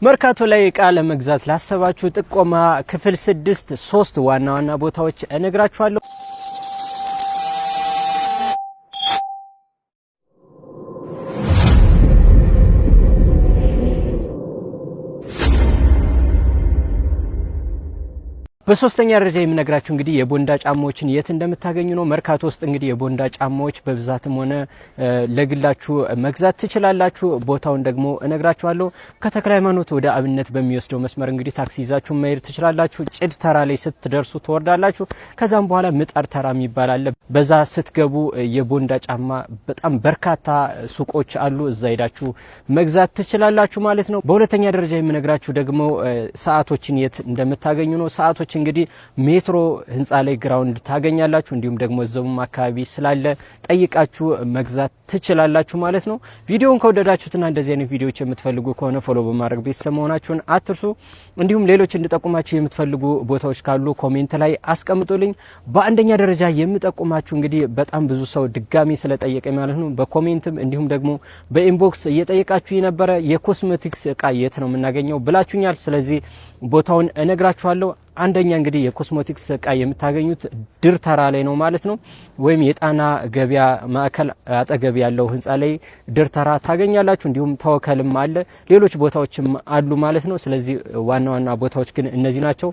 መርካቶ ላይ ዕቃ ለመግዛት ላሰባችሁ ጥቆማ ክፍል 6 3 ዋና ዋና ቦታዎች እነግራችኋለሁ። በሶስተኛ ደረጃ የምነግራችሁ እንግዲህ የቦንዳ ጫማዎችን የት እንደምታገኙ ነው። መርካቶ ውስጥ እንግዲህ የቦንዳ ጫማዎች በብዛትም ሆነ ለግላችሁ መግዛት ትችላላችሁ። ቦታውን ደግሞ እነግራችኋለሁ። ከተክለ ሃይማኖት ወደ አብነት በሚወስደው መስመር እንግዲህ ታክሲ ይዛችሁ መሄድ ትችላላችሁ። ጭድ ተራ ላይ ስትደርሱ ትወርዳላችሁ። ከዛም በኋላ ምጣድ ተራ የሚባል አለ። በዛ ስትገቡ የቦንዳ ጫማ በጣም በርካታ ሱቆች አሉ። እዛ ሄዳችሁ መግዛት ትችላላችሁ ማለት ነው። በሁለተኛ ደረጃ የምነግራችሁ ደግሞ ሰዓቶችን የት እንደምታገኙ ነው። ሰዓቶች እንግዲህ ሜትሮ ህንጻ ላይ ግራውንድ ታገኛላችሁ። እንዲሁም ደግሞ እዛውም አካባቢ ስላለ ጠይቃችሁ መግዛት ትችላላችሁ ማለት ነው። ቪዲዮውን ከወደዳችሁትና እንደዚህ አይነት ቪዲዮዎች የምትፈልጉ ከሆነ ፎሎ በማድረግ ቤተሰብ መሆናችሁን አትርሱ። እንዲሁም ሌሎች እንድጠቁማችሁ የምትፈልጉ ቦታዎች ካሉ ኮሜንት ላይ አስቀምጡልኝ። በአንደኛ ደረጃ የምጠቁማችሁ እንግዲህ በጣም ብዙ ሰው ድጋሚ ስለጠየቀኝ ማለት ነው በኮሜንትም እንዲሁም ደግሞ በኢንቦክስ እየጠየቃችሁ የነበረ የኮስሜቲክስ እቃ የት ነው የምናገኘው ብላችሁኛል። ስለዚህ ቦታውን እነግራችኋለሁ። አንደኛ እንግዲህ የኮስሜቲክስ እቃ የምታገኙት ድር ተራ ላይ ነው ማለት ነው። ወይም የጣና ገበያ ማዕከል አጠገብ ያለው ህንጻ ላይ ድር ተራ ታገኛላችሁ። እንዲሁም ተወከልም አለ፣ ሌሎች ቦታዎችም አሉ ማለት ነው። ስለዚህ ዋና ዋና ቦታዎች ግን እነዚህ ናቸው።